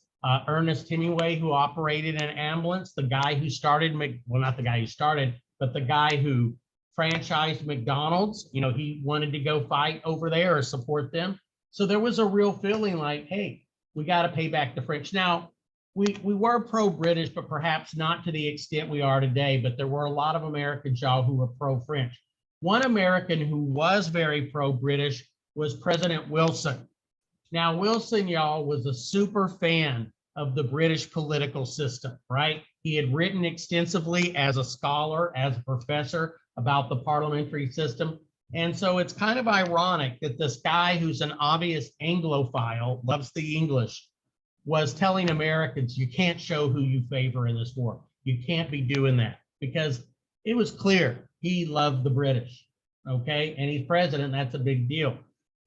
Ernest Hemingway, who operated an ambulance, the guy who started, well, not the guy who started, but the guy who franchised McDonald's, he wanted to go fight over there or support them. So there was a real feeling like, hey, we got to pay back the French. Now, we were pro-British, but perhaps not to the extent we are today, but there were a lot of Americans, y'all, who were pro-French. One American who was very pro-British was President Wilson. Now, Wilson, y'all, was a super fan of the British political system, right? He had written extensively as a scholar, as a professor about the parliamentary system. And so it's kind of ironic that this guy who's an obvious Anglophile, loves the English, was telling Americans, you can't show who you favor in this war. You can't be doing that, because it was clear he loved the British, okay? And he's president, that's a big deal.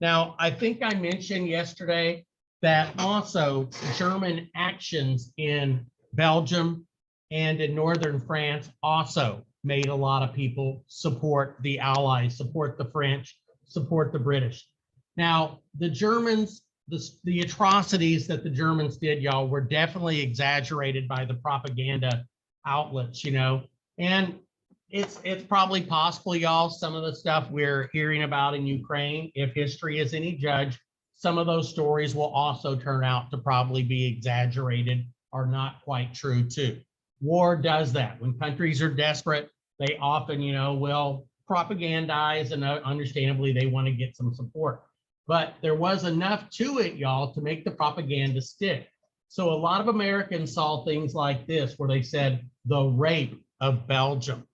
Now, I think I mentioned yesterday that also German actions in Belgium and in northern France also made a lot of people support the Allies, support the French, support the British. Now, the Germans, the atrocities that the Germans did, y'all, were definitely exaggerated by the propaganda outlets, you know, and it's probably possible, y'all, some of the stuff we're hearing about in Ukraine, if history is any judge, some of those stories will also turn out to probably be exaggerated or not quite true too. War does that. When countries are desperate, they often, you know, will propagandize, and understandably they want to get some support. But there was enough to it, y'all, to make the propaganda stick. So a lot of Americans saw things like this where they said the rape of Belgium.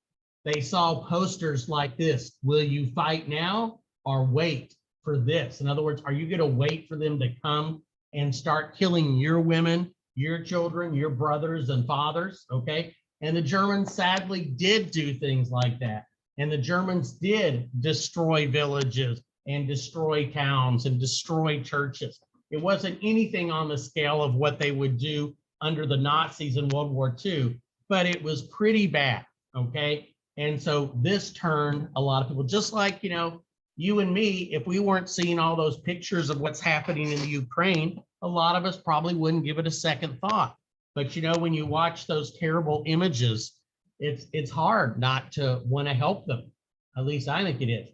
They saw posters like this: will you fight now or wait for this? In other words, are you going to wait for them to come and start killing your women, your children, your brothers and fathers? Okay. And the Germans sadly did do things like that. And the Germans did destroy villages and destroy towns and destroy churches. It wasn't anything on the scale of what they would do under the Nazis in World War II, but it was pretty bad. Okay. And so this turned a lot of people, just like, you know, you and me, if we weren't seeing all those pictures of what's happening in the Ukraine, a lot of us probably wouldn't give it a second thought. But, you know, when you watch those terrible images, it's hard not to want to help them. At least I think it is.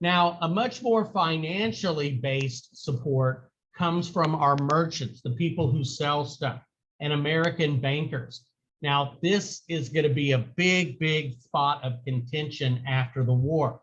Now, a much more financially based support comes from our merchants, the people who sell stuff, and American bankers. Now, this is going to be a big, big spot of contention after the war,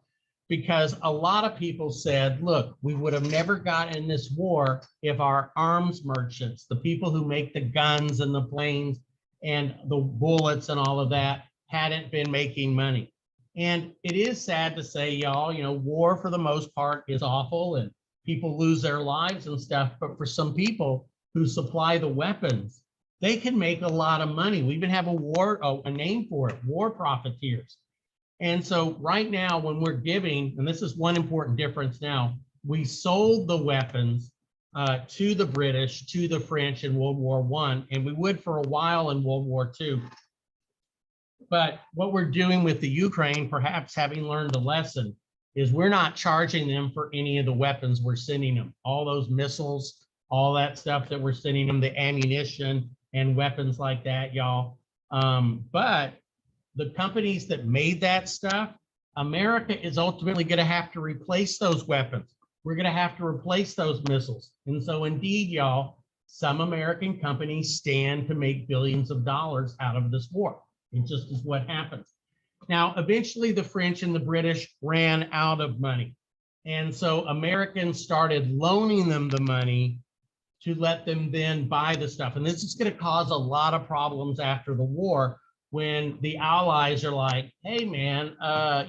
because a lot of people said, look, we would have never gotten in this war if our arms merchants, the people who make the guns and the planes and the bullets and all of that, hadn't been making money. And it is sad to say, y'all, you know, war for the most part is awful and people lose their lives and stuff. But for some people who supply the weapons, they can make a lot of money. We even have a name for it, war profiteers. And so right now when we're giving, and this is one important difference now, we sold the weapons to the British, to the French in World War I, and we would for a while in World War II. But what we're doing with the Ukraine, perhaps having learned a lesson, is we're not charging them for any of the weapons we're sending them. All those missiles, all that stuff that we're sending them, the ammunition and weapons like that, y'all. But the companies that made that stuff, America is ultimately going to have to replace those weapons. We're going to have to replace those missiles. And so indeed, y'all, some American companies stand to make billions of dollars out of this war. It just is what happens. Now, eventually the French and the British ran out of money. And so Americans started loaning them the money to let them then buy the stuff. And this is going to cause a lot of problems after the war when the Allies are like, hey, man,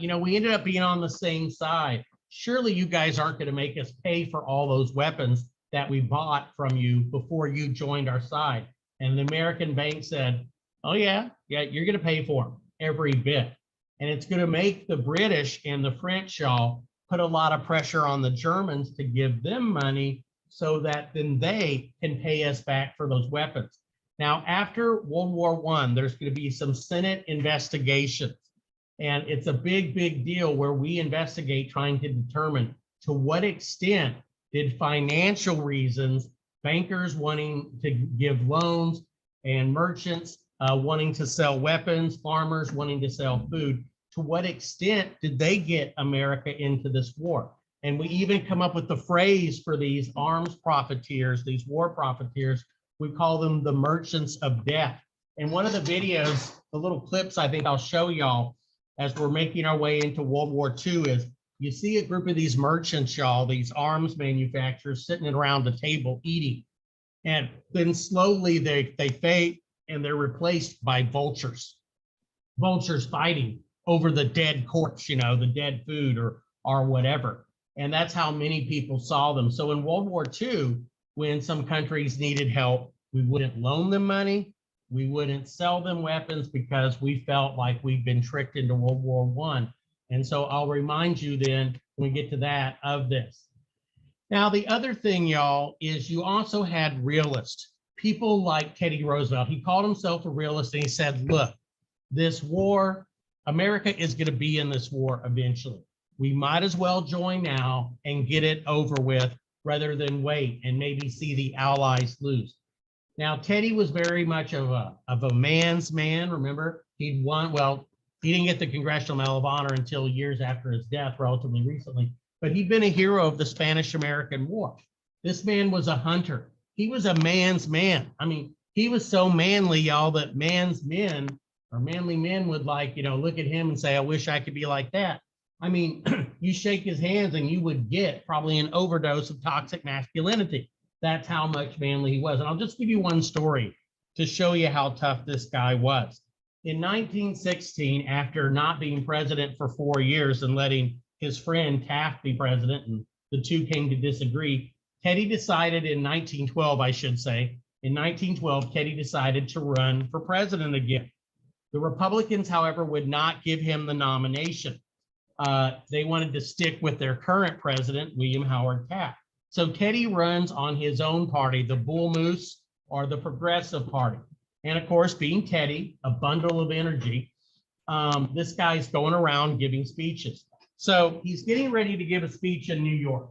you know, we ended up being on the same side. Surely you guys aren't going to make us pay for all those weapons that we bought from you before you joined our side. And the American bank said, oh, yeah, you're going to pay for them every bit. And it's going to make the British and the French, y'all, put a lot of pressure on the Germans to give them money so that then they can pay us back for those weapons. Now, after World War I, there's going to be some Senate investigations. And it's a big, big deal where we investigate trying to determine to what extent did financial reasons, bankers wanting to give loans and merchants wanting to sell weapons, farmers wanting to sell food, to what extent did they get America into this war? And we even come up with the phrase for these arms profiteers, these war profiteers. We call them the merchants of death. And one of the videos, the little clips I think I'll show y'all as we're making our way into World War II is you see a group of these merchants, y'all, these arms manufacturers sitting around the table eating. And then slowly they fade and they're replaced by vultures fighting over the dead corpse, you know, the dead food or whatever. And that's how many people saw them. So in World War II, when some countries needed help, we wouldn't loan them money. We wouldn't sell them weapons because we felt like we'd been tricked into World War I. And so I'll remind you then, when we get to that, of this. Now, the other thing, y'all, is you also had realists, people like Teddy Roosevelt. He called himself a realist and he said, look, this war, America is going to be in this war eventually. We might as well join now and get it over with rather than wait and maybe see the Allies lose. Now, Teddy was very much of a man's man. Remember, he'd won, well, he didn't get the Congressional Medal of Honor until years after his death, relatively recently, but he'd been a hero of the Spanish-American War. This man was a hunter. He was a man's man. I mean, he was so manly, y'all, that man's men or manly men would like, look at him and say, I wish I could be like that. I mean, you shake his hands and you would get probably an overdose of toxic masculinity. That's how much manly he was. And I'll just give you one story to show you how tough this guy was. In 1916, after not being president for 4 years and letting his friend Taft be president, and the two came to disagree, Teddy decided in 1912, I should say, in 1912, Teddy decided to run for president again. The Republicans, however, would not give him the nomination. They wanted to stick with their current president, William Howard Taft. So Teddy runs on his own party, the Bull Moose or the Progressive Party. And of course, being Teddy, a bundle of energy, this guy's going around giving speeches. So he's getting ready to give a speech in New York.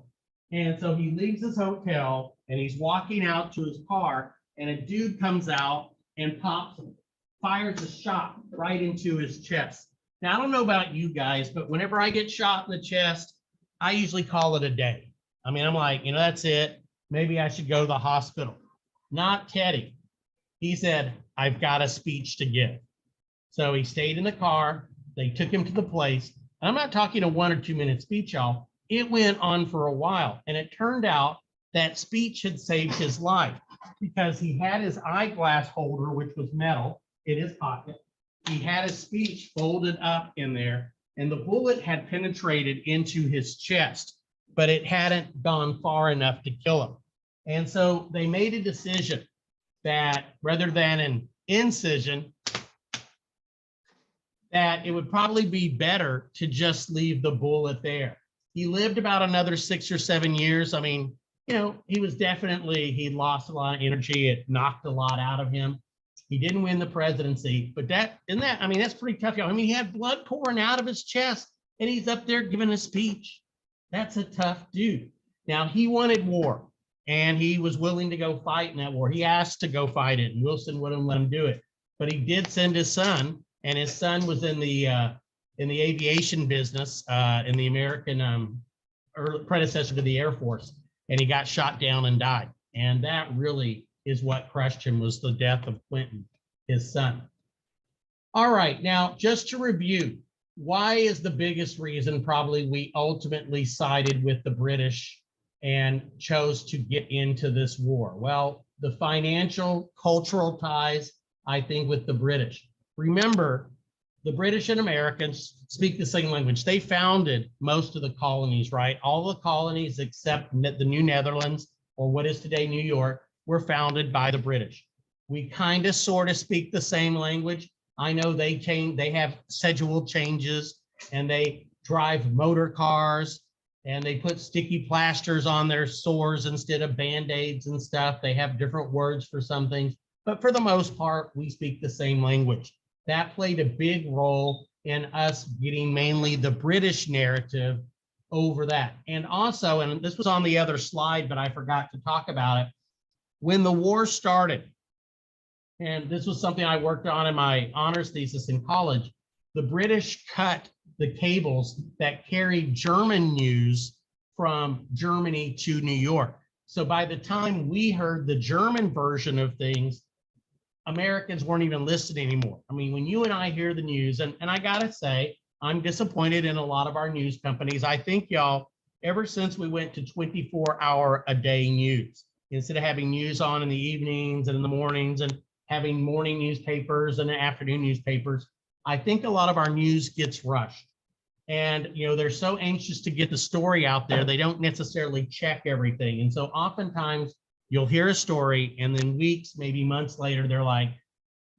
And so he leaves his hotel and he's walking out to his car and a dude comes out and pops him, fires a shot right into his chest. Now, I don't know about you guys, but whenever I get shot in the chest, I usually call it a day. I mean, I'm like, that's it. Maybe I should go to the hospital. Not Teddy. He said, I've got a speech to give. So he stayed in the car. They took him to the place. And I'm not talking a 1 or 2 minute speech, y'all. It went on for a while. And it turned out that speech had saved his life because he had his eyeglass holder, which was metal, in his pocket. He had his speech folded up in there, and the bullet had penetrated into his chest, but it hadn't gone far enough to kill him. And so they made a decision that rather than an incision, that it would probably be better to just leave the bullet there. He lived about another 6 or 7 years. I mean, he was definitely, he lost a lot of energy. It knocked a lot out of him. He didn't win the presidency, but that's pretty tough. I mean, he had blood pouring out of his chest and he's up there giving a speech. That's a tough dude. Now, he wanted war and he was willing to go fight in that war. He asked to go fight it and Wilson wouldn't let him do it, but he did send his son, and his son was in the aviation business, in the American predecessor to the Air Force, and he got shot down and died. And that really is what crushed him, was the death of Clinton, his son. All right, now just to review, why is the biggest reason probably we ultimately sided with the British and chose to get into this war? Well, the financial, cultural ties, I think, with the British. Remember, the British and Americans speak the same language. They founded most of the colonies, right? All the colonies except the New Netherlands, or what is today New York, were founded by the British. We kind of sort of speak the same language. I know they have schedule changes and they drive motor cars and they put sticky plasters on their sores instead of Band-Aids and stuff. They have different words for some things, but for the most part, we speak the same language. That played a big role in us getting mainly the British narrative over that. And also, and this was on the other slide, but I forgot to talk about it, when the war started, and this was something I worked on in my honors thesis in college, the British cut the cables that carried German news from Germany to New York. So by the time we heard the German version of things, Americans weren't even listening anymore. I mean, when you and I hear the news, and I gotta say, I'm disappointed in a lot of our news companies. I think y'all, ever since we went to 24-hour-a-day news, instead of having news on in the evenings and in the mornings and having morning newspapers and afternoon newspapers, I think a lot of our news gets rushed. And they're so anxious to get the story out there, they don't necessarily check everything. And so oftentimes you'll hear a story and then weeks, maybe months later, they're like,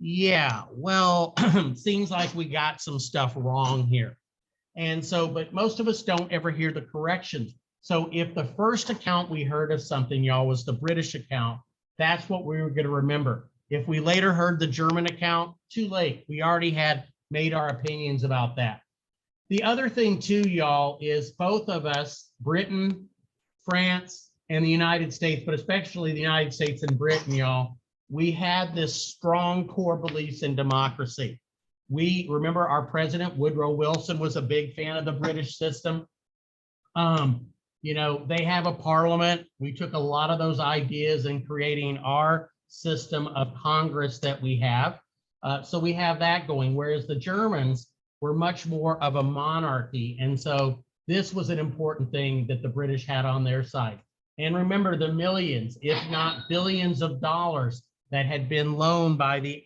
yeah, well, seems like we got some stuff wrong here. And so, but most of us don't ever hear the corrections. So if the first account we heard of something, y'all, was the British account, that's what we were going to remember. If we later heard the German account, too late. We already had made our opinions about that. The other thing too, y'all, is both of us, Britain, France, and the United States, but especially the United States and Britain, y'all, we had this strong core beliefs in democracy. We remember our president, Woodrow Wilson, was a big fan of the British system. You know, they have a parliament. We took a lot of those ideas in creating our system of Congress that we have. So we have that going, whereas the Germans were much more of a monarchy. And so this was an important thing that the British had on their side. And remember the millions, if not billions of dollars that had been loaned by the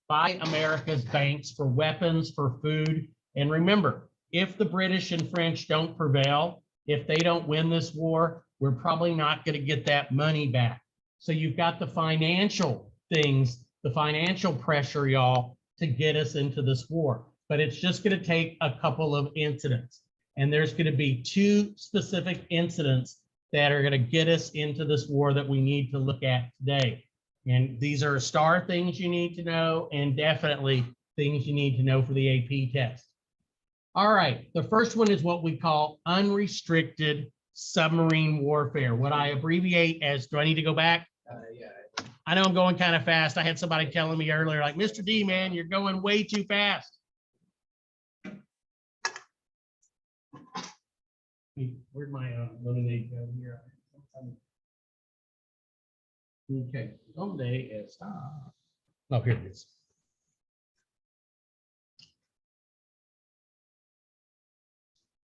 by America's banks for weapons, for food. And remember, if the British and French don't prevail, if they don't win this war, we're probably not going to get that money back. So you've got the financial things, the financial pressure, y'all, to get us into this war. But it's just going to take a couple of incidents. And there's going to be two specific incidents that are going to get us into this war that we need to look at today. And these are star things you need to know, and definitely things you need to know for the AP test. All right, the first one is what we call unrestricted submarine warfare, what I abbreviate as, do I need to go back? Yeah. I know I'm going kind of fast. I had somebody telling me earlier, like, Mr. D, man, you're going way too fast. Where'd my lemonade go here? Okay, someday is, oh, here it is.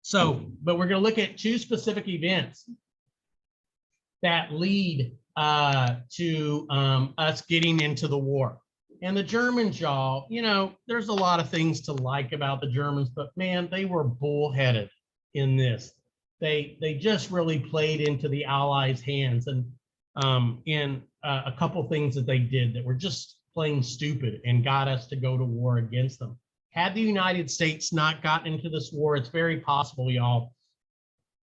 So, but we're going to look at two specific events that lead to us getting into the war. And the Germans, y'all, you know, there's a lot of things to like about the Germans, but man, they were bullheaded in this. They just really played into the Allies' hands, and in a couple things that they did that were just plain stupid and got us to go to war against them. Had the United States not gotten into this war, it's very possible, y'all,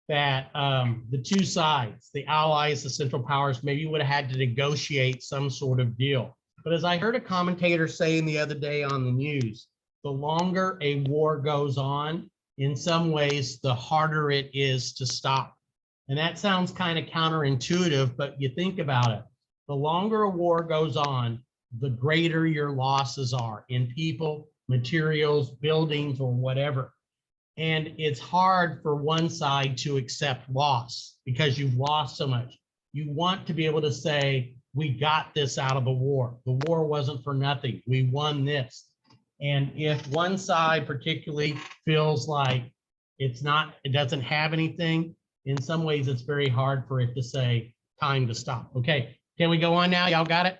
that the two sides, the Allies, the Central Powers, maybe would have had to negotiate some sort of deal. But as I heard a commentator saying the other day on the news, the longer a war goes on, in some ways, the harder it is to stop. And that sounds kind of counterintuitive, but you think about it. The longer a war goes on, the greater your losses are in people, materials, buildings, or whatever. And it's hard for one side to accept loss because you've lost so much. You want to be able to say, we got this out of the war. The war wasn't for nothing. We won this. And if one side particularly feels like it doesn't have anything, in some ways it's very hard for it to say time to stop. Okay, can we go on now? Y'all got it?